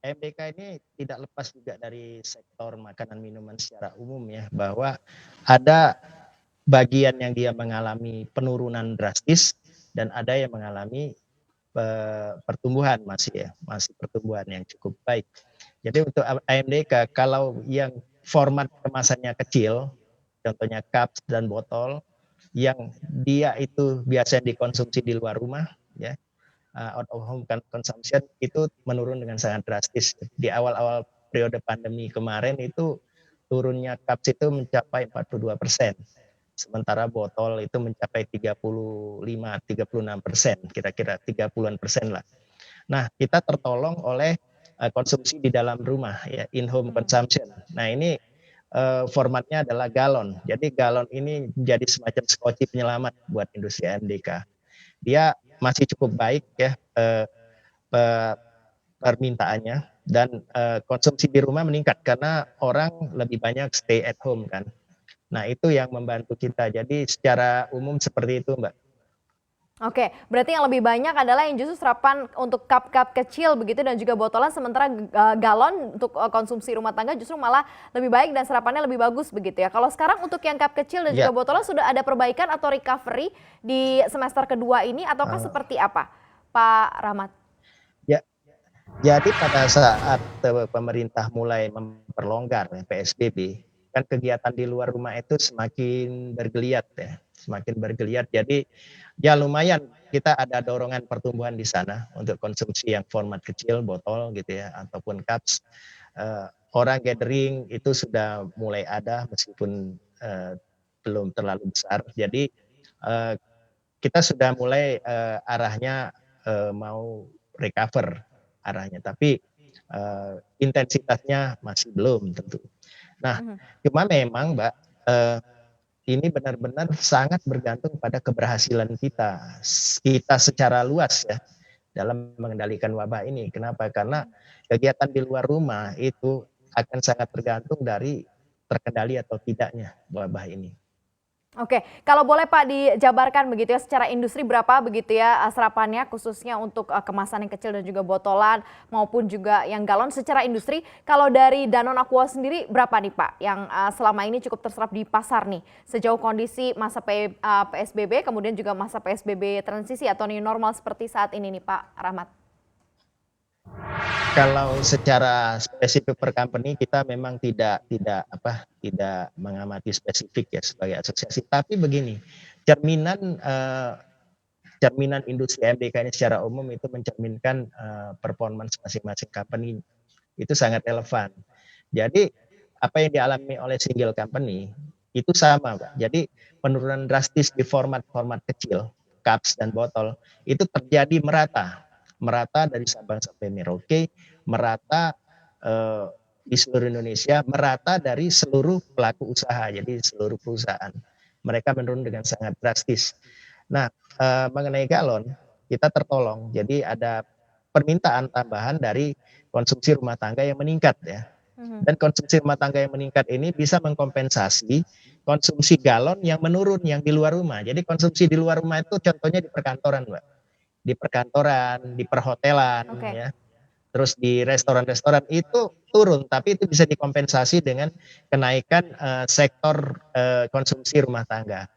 AMDK ini tidak lepas juga dari sektor makanan minuman secara umum ya, bahwa ada bagian yang dia mengalami penurunan drastis dan ada yang mengalami pertumbuhan masih pertumbuhan yang cukup baik. Jadi untuk AMDK kalau yang format kemasannya kecil, contohnya cups dan botol, yang dia itu biasanya dikonsumsi di luar rumah, ya, out of home consumption itu menurun dengan sangat drastis. Di awal-awal periode pandemi kemarin itu turunnya cups itu mencapai 42%. Sementara botol itu mencapai 35-36%, kira-kira 30-an% lah. Nah, kita tertolong oleh konsumsi di dalam rumah, ya, in-home consumption. Nah, ini formatnya adalah galon. Jadi galon ini menjadi semacam skoci penyelamat buat industri AMDK. Dia masih cukup baik ya permintaannya dan konsumsi di rumah meningkat karena orang lebih banyak stay at home kan. Nah, itu yang membantu kita. Jadi secara umum seperti itu, Mbak. Oke, berarti yang lebih banyak adalah yang justru serapan untuk cup-cup kecil begitu dan juga botolan, sementara galon untuk konsumsi rumah tangga justru malah lebih baik dan serapannya lebih bagus begitu ya. Kalau sekarang untuk yang cup kecil dan juga Ya, botolan sudah ada perbaikan atau recovery di semester kedua ini ataukah seperti apa, Pak Rahmat? ya. Jadi pada saat pemerintah mulai memperlonggar ya, PSBB, kan kegiatan di luar rumah itu semakin bergeliat ya, semakin bergeliat. Jadi ya lumayan kita ada dorongan pertumbuhan di sana untuk konsumsi yang format kecil, botol gitu ya, ataupun cups. Orang gathering itu sudah mulai ada meskipun belum terlalu besar. Jadi kita sudah mulai arahnya mau recover arahnya, tapi intensitasnya masih belum tentu. Nah, cuma memang Mbak, ini benar-benar sangat bergantung pada keberhasilan kita secara luas ya dalam mengendalikan wabah ini. Kenapa? Karena kegiatan di luar rumah itu akan sangat tergantung dari terkendali atau tidaknya wabah ini. Oke, kalau boleh Pak dijabarkan begitu ya secara industri berapa begitu ya serapannya khususnya untuk kemasan yang kecil dan juga botolan maupun juga yang galon secara industri. Kalau dari Danone Aqua sendiri berapa nih Pak yang selama ini cukup terserap di pasar nih sejauh kondisi masa PSBB kemudian juga masa PSBB transisi atau new normal seperti saat ini nih Pak Rahmat? Kalau secara spesifik per company kita memang tidak mengamati spesifik ya sebagai asosiasi. Tapi begini, cerminan cerminan industri MDK ini secara umum itu mencerminkan performance masing-masing company itu sangat relevan. Jadi apa yang dialami oleh single company itu sama, Pak. Jadi penurunan drastis di format-format kecil, cups dan botol itu terjadi merata dari Sabang sampai Merauke, merata di seluruh Indonesia, merata dari seluruh pelaku usaha, jadi seluruh perusahaan. Mereka menurun dengan sangat drastis. Nah, mengenai galon, kita tertolong. Jadi ada permintaan tambahan dari konsumsi rumah tangga yang meningkat ya. Dan konsumsi rumah tangga yang meningkat ini bisa mengkompensasi konsumsi galon yang menurun yang di luar rumah. Jadi konsumsi di luar rumah itu contohnya di perkantoran, Mbak. Di perkantoran, di perhotelan Oke. ya. Terus di restoran-restoran itu turun, tapi itu bisa dikompensasi dengan kenaikan sektor konsumsi rumah tangga.